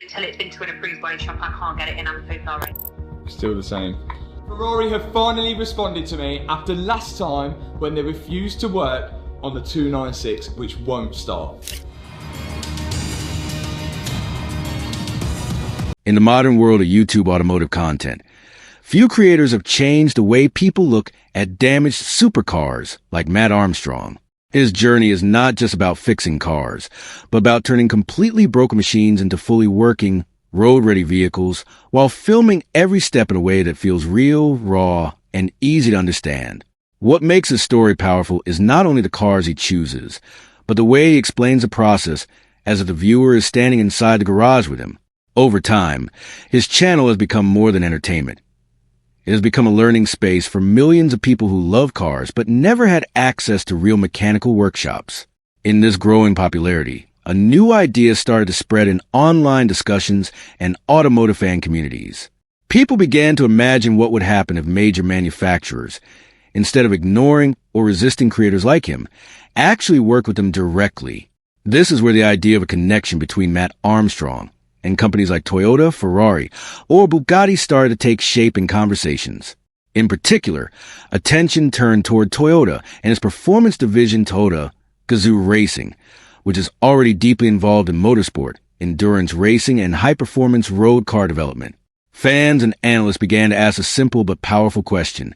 until it's been to an approved body shop. I can't get it in. I'm so sorry. Still the same. Ferrari have finally responded to me after last time when they refused to work on the 296, which won't start. In the modern world of YouTube automotive content, few creators have changed the way people look at damaged supercars like Mat Armstrong. His journey is not just about fixing cars, but about turning completely broken machines into fully working, road-ready vehicles while filming every step in a way that feels real, raw, and easy to understand. What makes his story powerful is not only the cars he chooses, but the way he explains the process as if the viewer is standing inside the garage with him. Over time, his channel has become more than entertainment. It has become a learning space for millions of people who love cars but never had access to real mechanical workshops. In this growing popularity, a new idea started to spread in online discussions and automotive fan communities. People began to imagine what would happen if major manufacturers, instead of ignoring or resisting creators like him, actually worked with them directly. This is where the idea of a connection between Mat Armstrong and companies like Toyota, Ferrari, or Bugatti started to take shape in conversations. In particular, attention turned toward Toyota and its performance division Toyota Gazoo Racing, which is already deeply involved in motorsport, endurance racing, and high-performance road car development. Fans and analysts began to ask a simple but powerful question.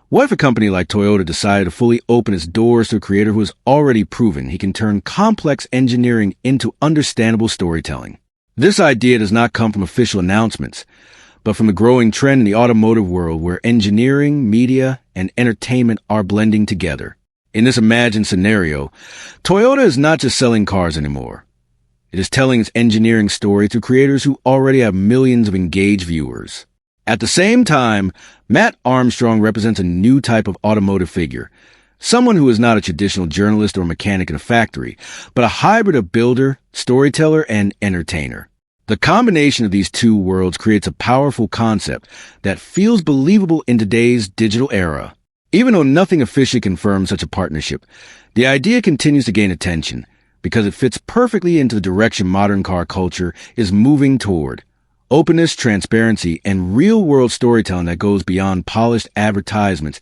What if a company like Toyota decided to fully open its doors to a creator who has already proven he can turn complex engineering into understandable storytelling? This idea does not come from official announcements, but from the growing trend in the automotive world where engineering, media, and entertainment are blending together. In this imagined scenario, Toyota is not just selling cars anymore. It is telling its engineering story through creators who already have millions of engaged viewers. At the same time, Mat Armstrong represents a new type of automotive figure, someone who is not a traditional journalist or mechanic in a factory, but a hybrid of builder, storyteller, and entertainer. The combination of these two worlds creates a powerful concept that feels believable in today's digital era. Even though nothing officially confirms such a partnership, the idea continues to gain attention because it fits perfectly into the direction modern car culture is moving toward. Openness, transparency, and real-world storytelling that goes beyond polished advertisements.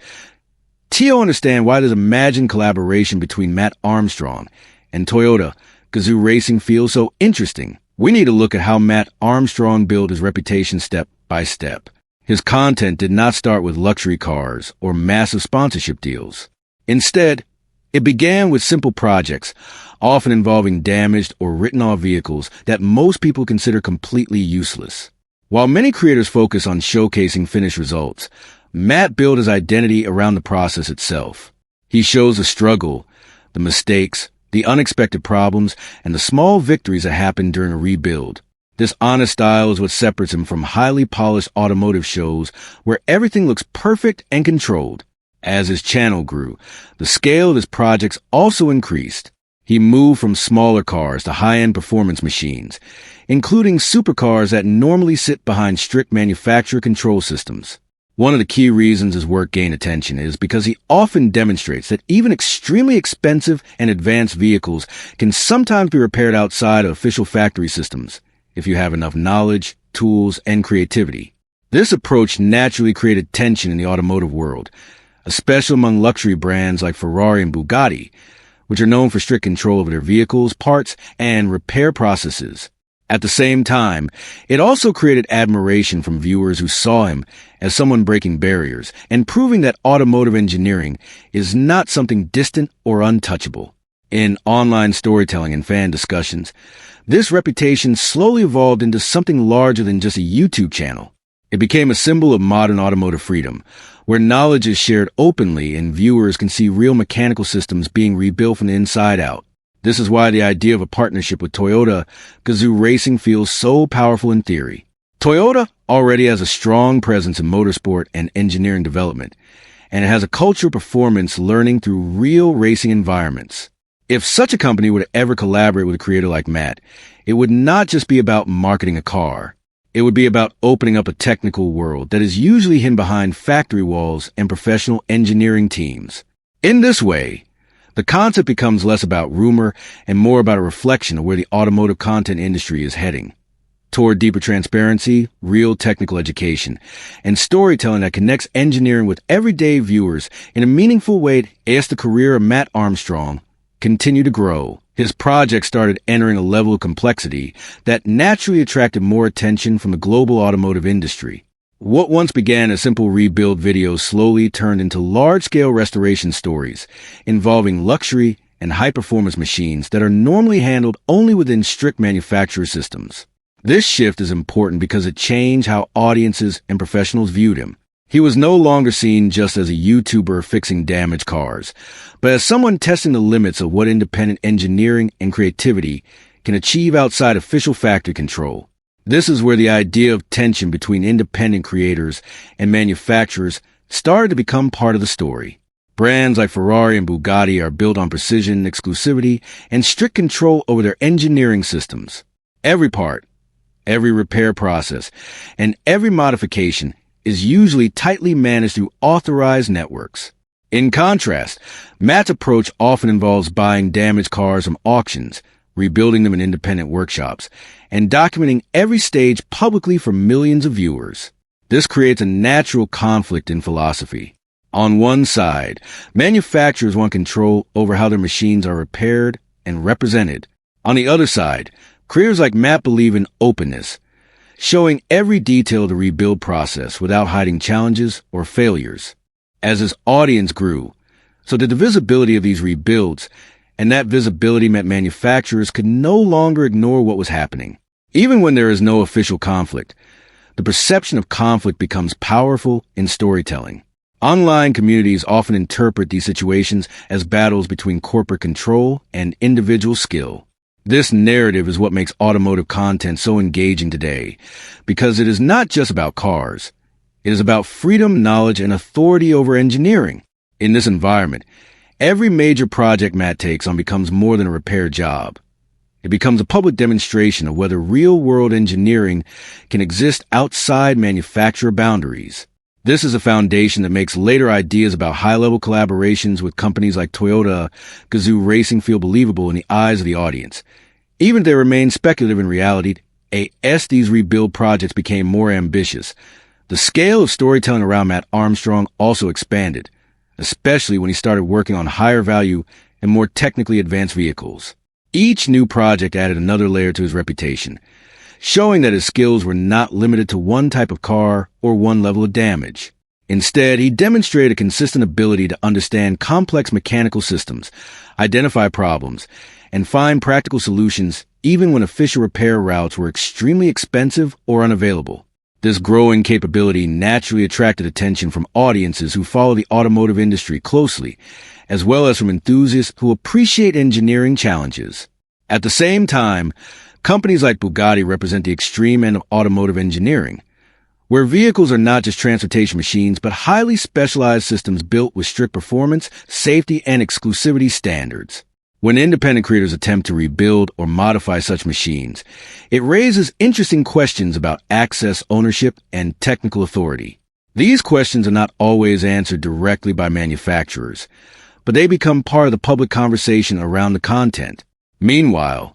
TO understand why this imagined collaboration between Mat Armstrong and Toyota Gazoo Racing feels so interesting. We need to look at how Mat Armstrong built his reputation step by step. His content did not start with luxury cars or massive sponsorship deals. Instead, it began with simple projects, often involving damaged or written-off vehicles that most people consider completely useless. While many creators focus on showcasing finished results, Mat built his identity around the process itself. He shows the struggle, the mistakes, the unexpected problems, and the small victories that happen during a rebuild. This honest style is what separates him from highly polished automotive shows where everything looks perfect and controlled. As his channel grew, the scale of his projects also increased. He moved from smaller cars to high-end performance machines, including supercars that normally sit behind strict manufacturer control systems. One of the key reasons his work gained attention is because he often demonstrates that even extremely expensive and advanced vehicles can sometimes be repaired outside of official factory systems if you have enough knowledge, tools, and creativity. This approach naturally created tension in the automotive world, especially among luxury brands like Ferrari and Bugatti, which are known for strict control over their vehicles, parts, and repair processes. At the same time, it also created admiration from viewers who saw him as someone breaking barriers and proving that automotive engineering is not something distant or untouchable. In online storytelling and fan discussions, this reputation slowly evolved into something larger than just a YouTube channel. It became a symbol of modern automotive freedom, where knowledge is shared openly and viewers can see real mechanical systems being rebuilt from the inside out. This is why the idea of a partnership with Toyota Gazoo Racing feels so powerful in theory. Toyota already has a strong presence in motorsport and engineering development, and it has a culture of performance learning through real racing environments. If such a company would ever collaborate with a creator like Mat, it would not just be about marketing a car. It would be about opening up a technical world that is usually hidden behind factory walls and professional engineering teams. In this way, the concept becomes less about rumor and more about a reflection of where the automotive content industry is heading. toward deeper transparency, real technical education, and storytelling that connects engineering with everyday viewers in a meaningful way as the career of Mat Armstrong continued to grow. His project started entering a level of complexity that naturally attracted more attention from the global automotive industry. What once began as simple rebuild videos slowly turned into large-scale restoration stories involving luxury and high-performance machines that are normally handled only within strict manufacturer systems. This shift is important because it changed how audiences and professionals viewed him. He was no longer seen just as a YouTuber fixing damaged cars, but as someone testing the limits of what independent engineering and creativity can achieve outside official factory control. This is where the idea of tension between independent creators and manufacturers started to become part of the story. Brands like Ferrari and Bugatti are built on precision, exclusivity, and strict control over their engineering systems. Every part, every repair process, and every modification is usually tightly managed through authorized networks. In contrast, Mat's approach often involves buying damaged cars from auctions, rebuilding them in independent workshops, and documenting every stage publicly for millions of viewers. This creates a natural conflict in philosophy. On one side, manufacturers want control over how their machines are repaired and represented. On the other side, creators like Mat believe in openness, showing every detail of the rebuild process without hiding challenges or failures. As his audience grew, so did the visibility of these rebuilds, and that visibility meant manufacturers could no longer ignore what was happening. Even when there is no official conflict, the perception of conflict becomes powerful in storytelling. Online communities often interpret these situations as battles between corporate control and individual skill. This narrative is what makes automotive content so engaging today, because it is not just about cars. It is about freedom, knowledge, and authority over engineering. In this environment, every major project Mat takes on becomes more than a repair job. It becomes a public demonstration of whether real-world engineering can exist outside manufacturer boundaries. This is a foundation that makes later ideas about high-level collaborations with companies like Toyota, Gazoo Racing feel believable in the eyes of the audience. Even if they remain speculative in reality, as these rebuild projects became more ambitious, the scale of storytelling around Mat Armstrong also expanded, especially when he started working on higher value and more technically advanced vehicles. Each new project added another layer to his reputation, showing that his skills were not limited to one type of car or one level of damage. Instead, he demonstrated a consistent ability to understand complex mechanical systems, identify problems, and find practical solutions even when official repair routes were extremely expensive or unavailable. This growing capability naturally attracted attention from audiences who follow the automotive industry closely, as well as from enthusiasts who appreciate engineering challenges. At the same time, companies like Bugatti represent the extreme end of automotive engineering, where vehicles are not just transportation machines, but highly specialized systems built with strict performance, safety, and exclusivity standards. When independent creators attempt to rebuild or modify such machines, it raises interesting questions about access, ownership, and technical authority. These questions are not always answered directly by manufacturers, but they become part of the public conversation around the content. Meanwhile,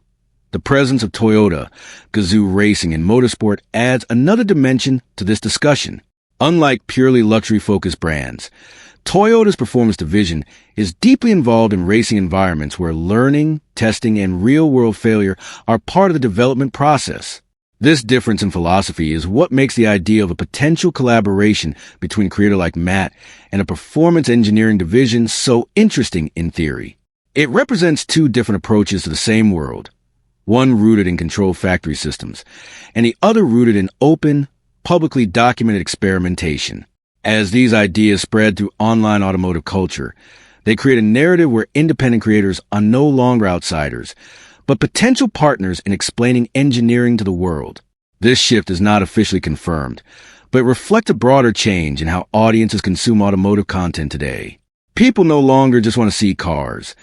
the presence of Toyota, Gazoo Racing, and motorsport adds another dimension to this discussion. Unlike purely luxury-focused brands, Toyota's performance division is deeply involved in racing environments where learning, testing, and real-world failure are part of the development process. This difference in philosophy is what makes the idea of a potential collaboration between a creator like Mat and a performance engineering division so interesting in theory. It represents two different approaches to the same world, one rooted in controlled factory systems, and the other rooted in open, publicly documented experimentation. As these ideas spread through online automotive culture, they create a narrative where independent creators are no longer outsiders, but potential partners in explaining engineering to the world. This shift is not officially confirmed, but reflects a broader change in how audiences consume automotive content today. People no longer just want to see cars.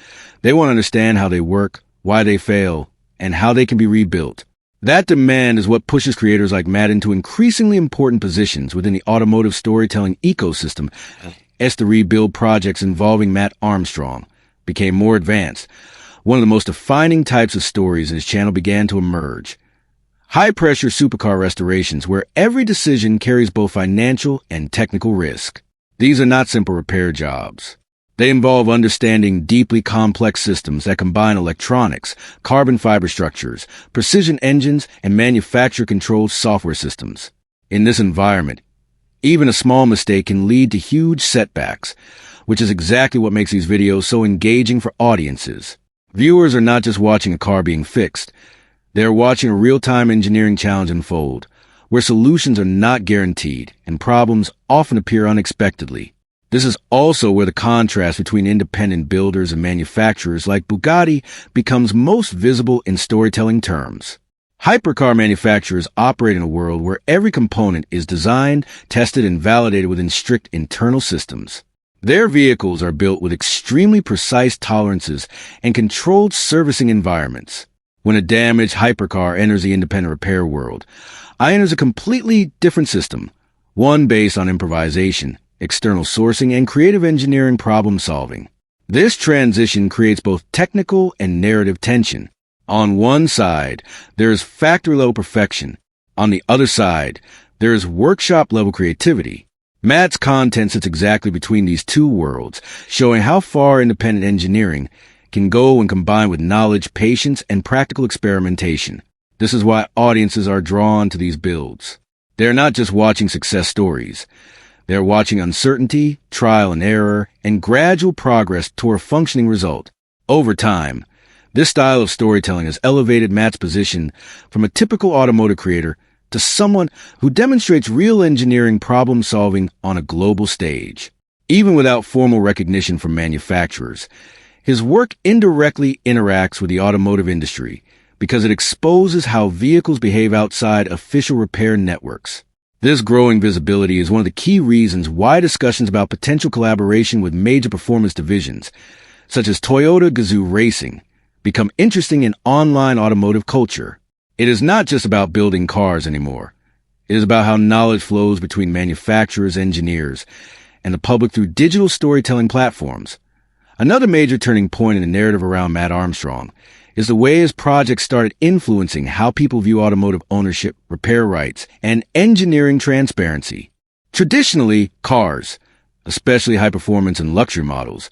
They want to understand how they work, why they fail, and how they can be rebuilt. That demand is what pushes creators like Mat into increasingly important positions within the automotive storytelling ecosystem as the rebuild projects involving Mat Armstrong became more advanced. One of the most defining types of stories in his channel began to emerge. high-pressure supercar restorations where every decision carries both financial and technical risk. These are not simple repair jobs. They involve understanding deeply complex systems that combine electronics, carbon fiber structures, precision engines, and manufacturer-controlled software systems. In this environment, even a small mistake can lead to huge setbacks, which is exactly what makes these videos so engaging for audiences. Viewers are not just watching a car being fixed. They are watching a real-time engineering challenge unfold, where solutions are not guaranteed and problems often appear unexpectedly. This is also where the contrast between independent builders and manufacturers like Bugatti becomes most visible in storytelling terms. Hypercar manufacturers operate in a world where every component is designed, tested, and validated within strict internal systems. Their vehicles are built with extremely precise tolerances and controlled servicing environments. When a damaged hypercar enters the independent repair world, it enters a completely different system, one based on improvisation, external sourcing, and creative engineering problem-solving. This transition creates both technical and narrative tension. On one side, there is factory-level perfection. On the other side, there is workshop-level creativity. Mat's content sits exactly between these two worlds, showing how far independent engineering can go when combined with knowledge, patience, and practical experimentation. This is why audiences are drawn to these builds. They are not just watching success stories. They are watching uncertainty, trial and error, and gradual progress toward a functioning result. Over time, this style of storytelling has elevated Mat's position from a typical automotive creator to someone who demonstrates real engineering problem-solving on a global stage. Even without formal recognition from manufacturers, his work indirectly interacts with the automotive industry because it exposes how vehicles behave outside official repair networks. This growing visibility is one of the key reasons why discussions about potential collaboration with major performance divisions, such as Toyota Gazoo Racing, become interesting in online automotive culture. It is not just about building cars anymore. It is about how knowledge flows between manufacturers, engineers, and the public through digital storytelling platforms. Another major turning point in the narrative around Mat Armstrong is the way his project started influencing how people view automotive ownership, repair rights, and engineering transparency. Traditionally, cars, especially high-performance and luxury models,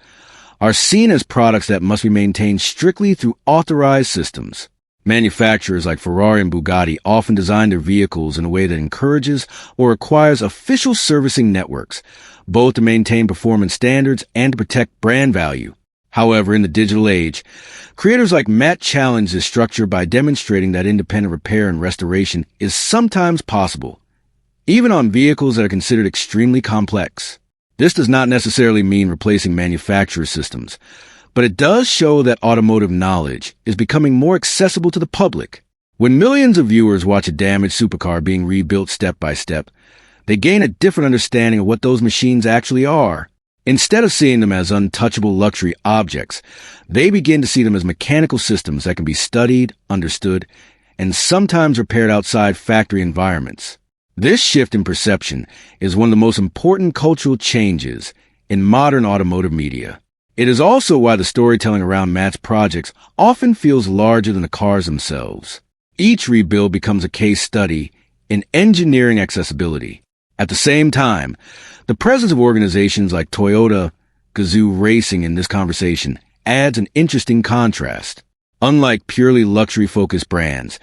are seen as products that must be maintained strictly through authorized systems. Manufacturers like Ferrari and Bugatti often design their vehicles in a way that encourages or requires official servicing networks, both to maintain performance standards and to protect brand value. However, in the digital age, creators like Mat challenge this structure by demonstrating that independent repair and restoration is sometimes possible, even on vehicles that are considered extremely complex. This does not necessarily mean replacing manufacturer systems, but it does show that automotive knowledge is becoming more accessible to the public. When millions of viewers watch a damaged supercar being rebuilt step by step, they gain a different understanding of what those machines actually are. Instead of seeing them as untouchable luxury objects, they begin to see them as mechanical systems that can be studied, understood, and sometimes repaired outside factory environments. This shift in perception is one of the most important cultural changes in modern automotive media. It is also why the storytelling around Mat's projects often feels larger than the cars themselves. Each rebuild becomes a case study in engineering accessibility. At the same time, the presence of organizations like Toyota Gazoo Racing in this conversation adds an interesting contrast. Unlike purely luxury-focused brands,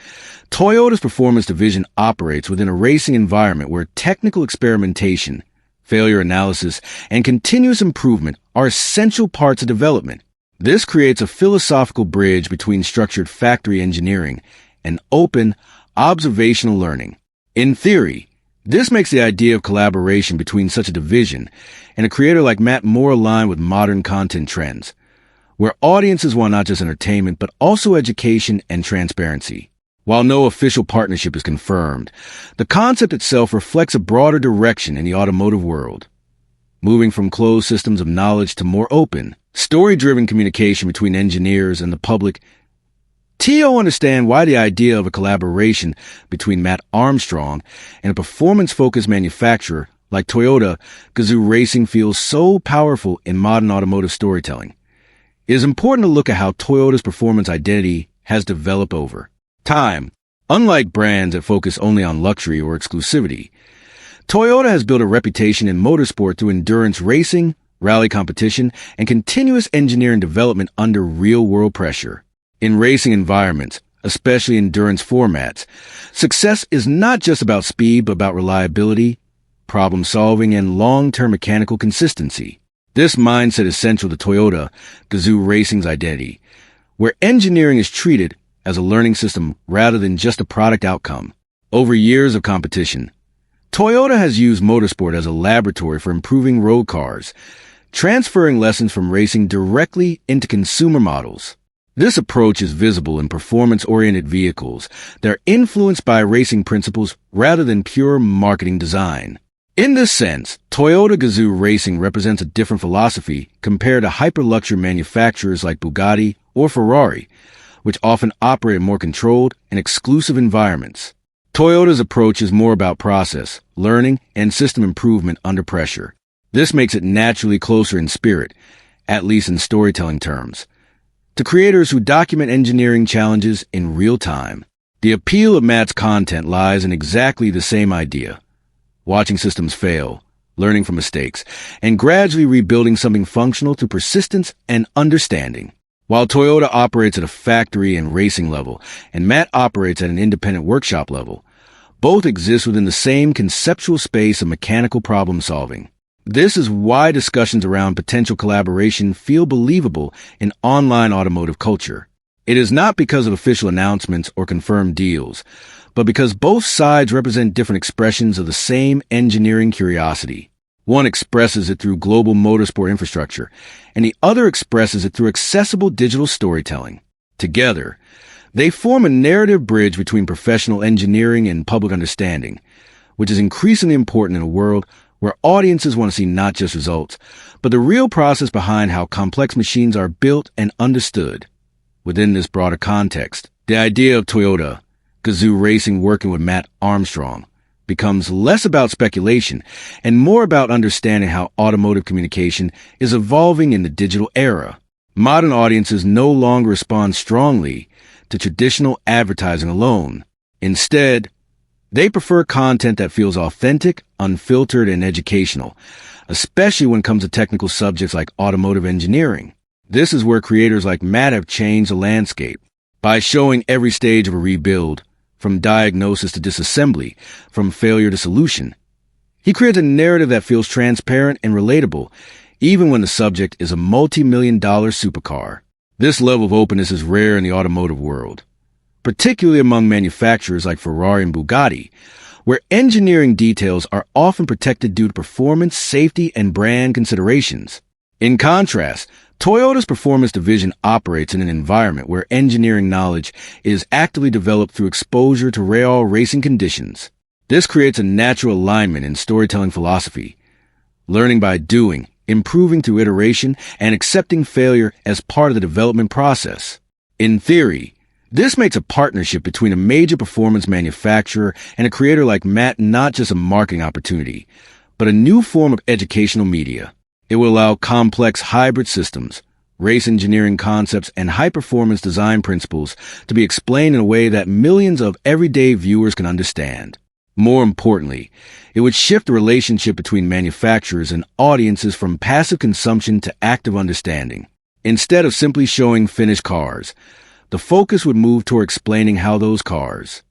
Toyota's performance division operates within a racing environment where technical experimentation, failure analysis, and continuous improvement are essential parts of development. This creates a philosophical bridge between structured factory engineering and open, observational learning. In theory, this makes the idea of collaboration between such a division and a creator like Mat more aligned with modern content trends, where audiences want not just entertainment but also education and transparency. While no official partnership is confirmed, the concept itself reflects a broader direction in the automotive world, moving from closed systems of knowledge to more open, story-driven communication between engineers and the public. TO understand why the idea of a collaboration between Mat Armstrong and a performance-focused manufacturer like Toyota Gazoo Racing feels so powerful in modern automotive storytelling. It is important to look at how Toyota's performance identity has developed over time. Unlike brands that focus only on luxury or exclusivity, Toyota has built a reputation in motorsport through endurance racing, rally competition, and continuous engineering development under real-world pressure. In racing environments, especially endurance formats, success is not just about speed but about reliability, problem-solving, and long-term mechanical consistency. This mindset is central to Toyota Gazoo Racing's identity, where engineering is treated as a learning system rather than just a product outcome. Over years of competition, Toyota has used motorsport as a laboratory for improving road cars, transferring lessons from racing directly into consumer models. This approach is visible in performance-oriented vehicles that are influenced by racing principles rather than pure marketing design. In this sense, Toyota Gazoo Racing represents a different philosophy compared to hyper-luxury manufacturers like Bugatti or Ferrari, which often operate in more controlled and exclusive environments. Toyota's approach is more about process, learning, and system improvement under pressure. This makes it naturally closer in spirit, at least in storytelling terms, to creators who document engineering challenges in real time. The appeal of Mat's content lies in exactly the same idea: watching systems fail, learning from mistakes, and gradually rebuilding something functional through persistence and understanding. While Toyota operates at a factory and racing level, and Mat operates at an independent workshop level, both exist within the same conceptual space of mechanical problem solving. This is why discussions around potential collaboration feel believable in online automotive culture. It is not because of official announcements or confirmed deals, but because both sides represent different expressions of the same engineering curiosity. One expresses it through global motorsport infrastructure, and the other expresses it through accessible digital storytelling. Together, they form a narrative bridge between professional engineering and public understanding, which is increasingly important in a world where audiences want to see not just results, but the real process behind how complex machines are built and understood. Within this broader context, the idea of Toyota Gazoo Racing working with Mat Armstrong becomes less about speculation and more about understanding how automotive communication is evolving in the digital era. Modern audiences no longer respond strongly to traditional advertising alone. Instead, they prefer content that feels authentic, unfiltered, and educational, especially when it comes to technical subjects like automotive engineering. This is where creators like Mat have changed the landscape. By showing every stage of a rebuild, from diagnosis to disassembly, from failure to solution, he creates a narrative that feels transparent and relatable, even when the subject is a multi-million-dollar supercar. This level of openness is rare in the automotive world, particularly among manufacturers like Ferrari and Bugatti, where engineering details are often protected due to performance, safety, and brand considerations. In contrast, Toyota's performance division operates in an environment where engineering knowledge is actively developed through exposure to real racing conditions. This creates a natural alignment in storytelling philosophy, learning by doing, improving through iteration, and accepting failure as part of the development process. In theory, this makes a partnership between a major performance manufacturer and a creator like Mat not just a marketing opportunity, but a new form of educational media. It will allow complex hybrid systems, race engineering concepts, and high-performance design principles to be explained in a way that millions of everyday viewers can understand. More importantly, it would shift the relationship between manufacturers and audiences from passive consumption to active understanding. Instead of simply showing finished cars, the focus would move toward explaining how those cars